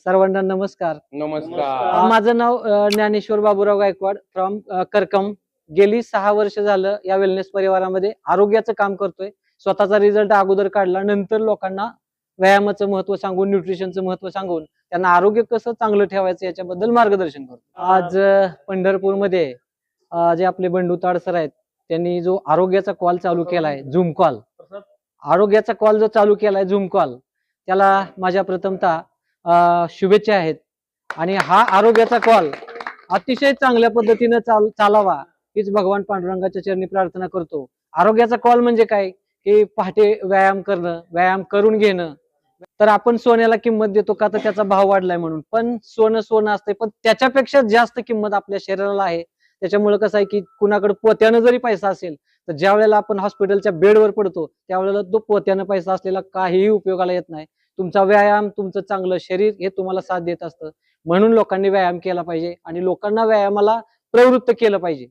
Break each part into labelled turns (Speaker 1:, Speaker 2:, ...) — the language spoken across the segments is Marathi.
Speaker 1: सर्वांना नमस्कार.
Speaker 2: नमस्कार.
Speaker 1: माझं नाव ज्ञानेश्वर बाबूराव गायकवाड फ्रॉम करकम. गेली 6 वर्ष झालं या वेलनेस परिवारामध्ये आरोग्याचं काम करतोय. स्वतःचा रिझल्ट अगोदर काढला, नंतर लोकांना व्यायामाचं महत्व सांगून, न्यूट्रिशनचं महत्व सांगून त्यांना आरोग्य कसं चांगलं ठेवायचं याच्याबद्दल मार्गदर्शन करतो. आज पंढरपूरमध्ये जे आपले बंडू ताड सर आहेत, त्यांनी जो आरोग्याचा कॉल चालू केलाय, झूम कॉल, आरोग्याचा कॉल जो चालू केलाय झूम कॉल, त्याला माझ्या प्रथमतः शुभेच्छा आहेत. आणि हा आरोग्याचा कॉल अतिशय चांगल्या पद्धतीने चालावा हीच भगवान पांडुरंगाच्या चरणी प्रार्थना करतो. आरोग्याचा कॉल म्हणजे काय की पहाटे व्यायाम करणं, व्यायाम करून घेणं. तर आपण सोन्याला किंमत देतो का तर त्याचा भाव वाढलाय म्हणून, पण सोनं सोनं असते, पण त्याच्यापेक्षा जास्त किंमत आपल्या शरीराला आहे. त्याच्यामुळे कसं आहे की कुणाकडे पोत्यानं जरी पैसा असेल तर ज्या वेळेला आपण हॉस्पिटलच्या बेडवर पडतो त्यावेळेला तो पोत्यानं पैसा असलेला काहीही उपयोगाला येत नाही. तुमचा व्यायाम, तुमचं चांगलं शरीर हे तुम्हाला साथ देत असतं. म्हणून लोकांनी व्यायाम केला पाहिजे आणि लोकांना व्यायामाला प्रवृत्त केलं पाहिजे.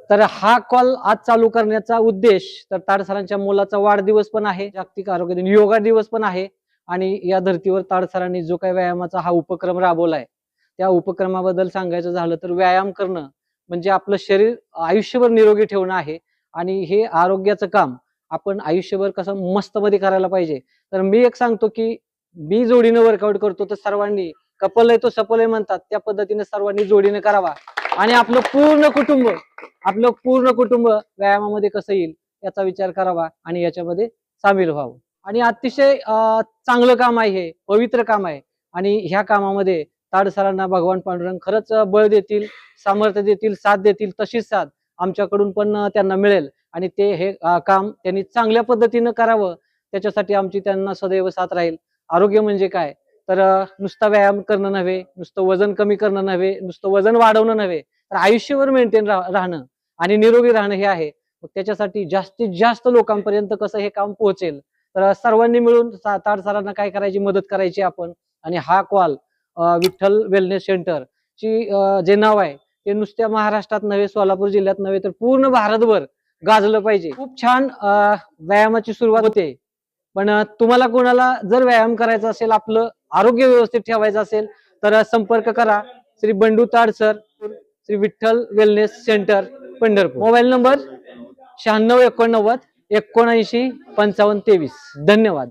Speaker 1: तर हा कॉल आज चालू करण्याचा उद्देश, तर ताड सरांच्या मुलाचा वाढदिवस पण आहे, जागतिक आरोग्य दिन, योगा दिवस पण आहे. आणि या धर्तीवर ताड सरांनी जो काही व्यायामाचा हा उपक्रम राबवलाय, त्या उपक्रमाबद्दल सांगायचं झालं तर व्यायाम करणं म्हणजे आपलं शरीर आयुष्यभर निरोगी ठेवणं आहे. आणि हे आरोग्याचं काम आपण आयुष्यभर कसं मस्त मध्ये करायला पाहिजे. तर मी एक सांगतो की मी जोडीनं वर्कआउट करतो, तर सर्वांनी, कपल आहे तो सफल आहे म्हणतात, त्या पद्धतीने सर्वांनी जोडीने करावा. आणि आपलं पूर्ण कुटुंब व्यायामामध्ये कसं येईल याचा विचार करावा आणि याच्यामध्ये सामील व्हावं. आणि अतिशय चांगलं काम आहे, हे पवित्र काम आहे. आणि ह्या कामामध्ये ताड सरांना भगवान पांडुरंग खरंच बळ देतील, सामर्थ्य देतील, साथ देतील. तशीच साथ आमच्याकडून पण त्यांना मिळेल आणि ते हे काम त्यांनी चांगल्या पद्धतीनं करावं, त्याच्यासाठी आमची त्यांना सदैव साथ राहील. आरोग्य म्हणजे काय तर नुसता व्यायाम करणं नव्हे, नुसतं वजन कमी करणं नव्हे, नुसतं वजन वाढवणं नव्हे, तर आयुष्यभर मेंटेन राहणं आणि निरोगी राहणं हे आहे. त्याच्यासाठी जास्तीत जास्त लोकांपर्यंत कसं हे काम पोहोचेल, तर सर्वांनी मिळून ताड सरांना काय करायची, मदत करायची आपण. आणि हा कॉल विठ्ठल वेलनेस सेंटर ची जे नाव आहे ते नुसत्या महाराष्ट्रात नव्हे, सोलापूर जिल्ह्यात नव्हे, तर पूर्ण भारतभर गाजलं पाहिजे. खूप छान व्यायामाची सुरुवात होते. पण तुम्हाला कोणाला जर व्यायाम करायचा असेल, आपलं आरोग्य व्यवस्थित ठेवायचं असेल, तर संपर्क करा Shri Bandu Tad sir, Shri Vitthal wellness centre, Pandharpur. Mobile number 96 89 79 55 23. धन्यवाद.